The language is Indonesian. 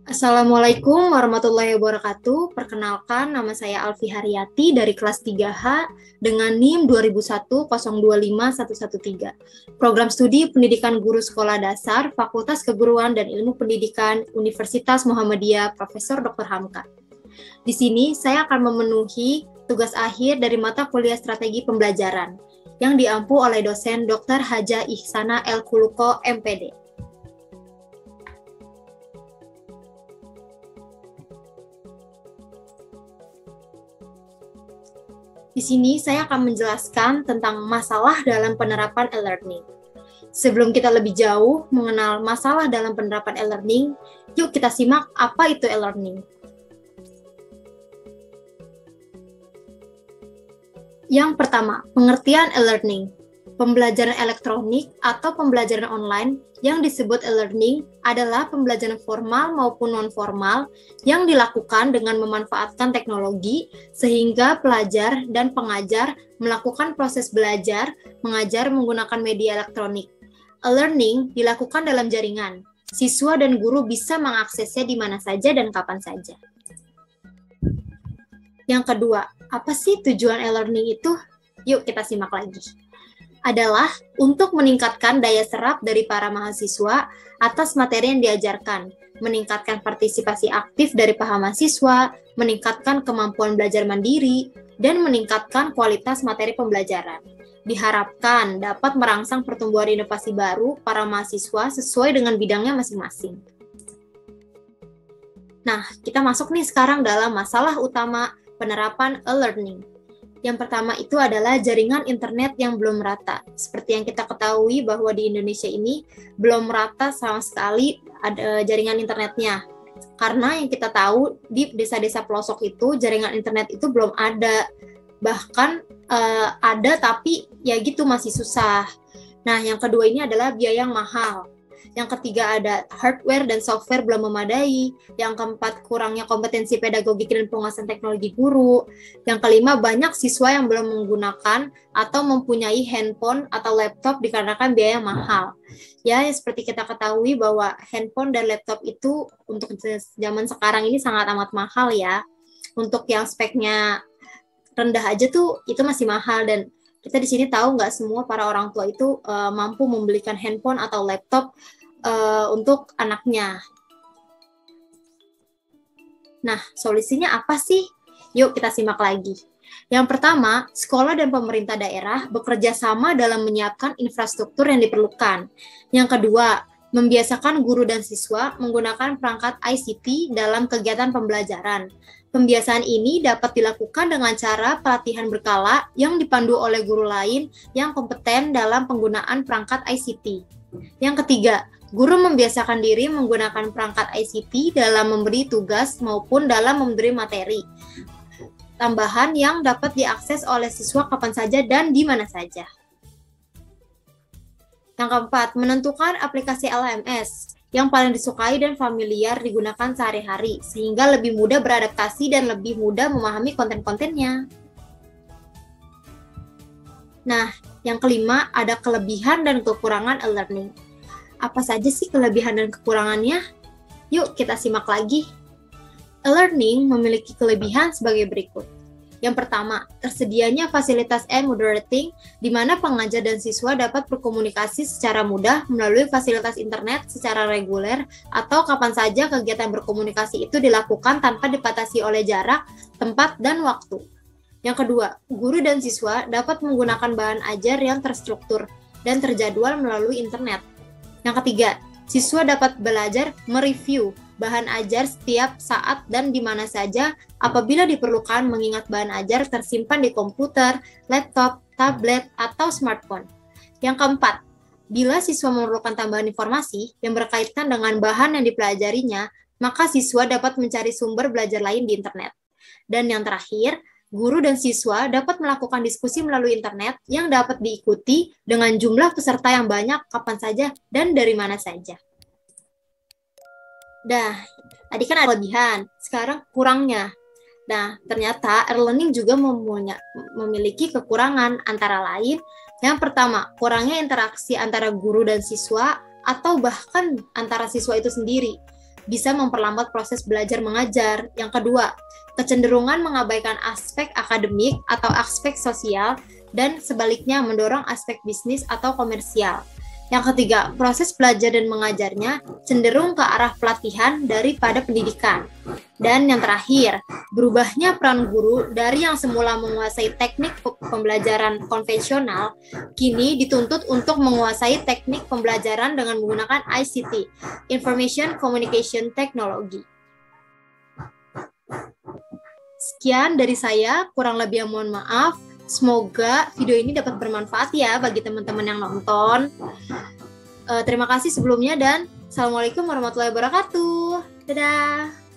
Assalamualaikum warahmatullahi wabarakatuh. Perkenalkan, nama saya Alfi Haryati dari kelas 3H dengan NIM 2001025113. Program studi Pendidikan Guru Sekolah Dasar, Fakultas Keguruan dan Ilmu Pendidikan, Universitas Muhammadiyah, Profesor Dr. Hamka. Di sini saya akan memenuhi tugas akhir dari mata kuliah Strategi Pembelajaran yang diampu oleh dosen Dr. Haja Ihsana El Kuluko, MPD. Di sini saya akan menjelaskan tentang masalah dalam penerapan e-learning. Sebelum kita lebih jauh mengenal masalah dalam penerapan e-learning, yuk kita simak apa itu e-learning. Yang pertama, pengertian e-learning. Pembelajaran elektronik atau pembelajaran online yang disebut e-learning adalah pembelajaran formal maupun non-formal yang dilakukan dengan memanfaatkan teknologi sehingga pelajar dan pengajar melakukan proses belajar, mengajar menggunakan media elektronik. E-learning dilakukan dalam jaringan. Siswa dan guru bisa mengaksesnya di mana saja dan kapan saja. Yang kedua, apa sih tujuan e-learning itu? Yuk kita simak lagi. Adalah untuk meningkatkan daya serap dari para mahasiswa atas materi yang diajarkan, meningkatkan partisipasi aktif dari para mahasiswa, meningkatkan kemampuan belajar mandiri, dan meningkatkan kualitas materi pembelajaran. Diharapkan dapat merangsang pertumbuhan inovasi baru para mahasiswa sesuai dengan bidangnya masing-masing. Nah, kita masuk nih sekarang dalam masalah utama penerapan e-learning. Yang pertama itu adalah jaringan internet yang belum merata. Seperti yang kita ketahui bahwa di Indonesia ini belum merata sama sekali ada jaringan internetnya. Karena yang kita tahu di desa-desa pelosok itu jaringan internet itu belum ada. Bahkan ada tapi ya gitu masih susah. Nah, yang kedua ini adalah biaya yang mahal. Yang ketiga ada hardware dan software belum memadai. Yang keempat kurangnya kompetensi pedagogik dan penguasaan teknologi guru. Yang kelima banyak siswa yang belum menggunakan atau mempunyai handphone atau laptop dikarenakan biaya mahal. Ya, seperti kita ketahui bahwa handphone dan laptop itu untuk zaman sekarang ini sangat amat mahal ya. Untuk yang speknya rendah aja tuh itu masih mahal dan kita di sini tahu nggak semua para orang tua itu mampu membelikan handphone atau laptop untuk anaknya. Nah, solusinya apa sih? Yuk kita simak lagi. Yang pertama, sekolah dan pemerintah daerah bekerja sama dalam menyiapkan infrastruktur yang diperlukan. Yang kedua, membiasakan guru dan siswa menggunakan perangkat ICT dalam kegiatan pembelajaran. Pembiasaan ini dapat dilakukan dengan cara pelatihan berkala yang dipandu oleh guru lain yang kompeten dalam penggunaan perangkat ICT. Yang ketiga, guru membiasakan diri menggunakan perangkat ICT dalam memberi tugas maupun dalam memberi materi tambahan yang dapat diakses oleh siswa kapan saja dan di mana saja. Yang keempat, menentukan aplikasi LMS yang paling disukai dan familiar digunakan sehari-hari sehingga lebih mudah beradaptasi dan lebih mudah memahami konten-kontennya. Nah, yang kelima ada kelebihan dan kekurangan e-learning. Apa saja sih kelebihan dan kekurangannya? Yuk kita simak lagi. E-learning memiliki kelebihan sebagai berikut. Yang pertama, tersedianya fasilitas e-moderating di mana pengajar dan siswa dapat berkomunikasi secara mudah melalui fasilitas internet secara reguler atau kapan saja kegiatan berkomunikasi itu dilakukan tanpa dibatasi oleh jarak, tempat, dan waktu. Yang kedua, guru dan siswa dapat menggunakan bahan ajar yang terstruktur dan terjadwal melalui internet. Yang ketiga, siswa dapat belajar mereview bahan ajar setiap saat dan di mana saja apabila diperlukan mengingat bahan ajar tersimpan di komputer, laptop, tablet, atau smartphone. Yang keempat, bila siswa memerlukan tambahan informasi yang berkaitan dengan bahan yang dipelajarinya, maka siswa dapat mencari sumber belajar lain di internet. Dan yang terakhir, guru dan siswa dapat melakukan diskusi melalui internet yang dapat diikuti dengan jumlah peserta yang banyak kapan saja dan dari mana saja. Dah, tadi kan ada kelebihan, sekarang kurangnya. Nah, ternyata e-learning juga memiliki kekurangan antara lain. Yang pertama, kurangnya interaksi antara guru dan siswa atau bahkan antara siswa itu sendiri. bisa memperlambat proses belajar mengajar. Yang kedua, kecenderungan mengabaikan aspek akademik atau aspek sosial dan sebaliknya mendorong aspek bisnis atau komersial. Yang ketiga, proses belajar dan mengajarnya cenderung ke arah pelatihan daripada pendidikan. Dan yang terakhir, berubahnya peran guru dari yang semula menguasai teknik pembelajaran konvensional, kini dituntut untuk menguasai teknik pembelajaran dengan menggunakan ICT, Information Communication Technology. Sekian dari saya, kurang lebih mohon maaf. Semoga video ini dapat bermanfaat ya bagi teman-teman yang nonton. Terima kasih sebelumnya dan Assalamualaikum warahmatullahi wabarakatuh. Dadah.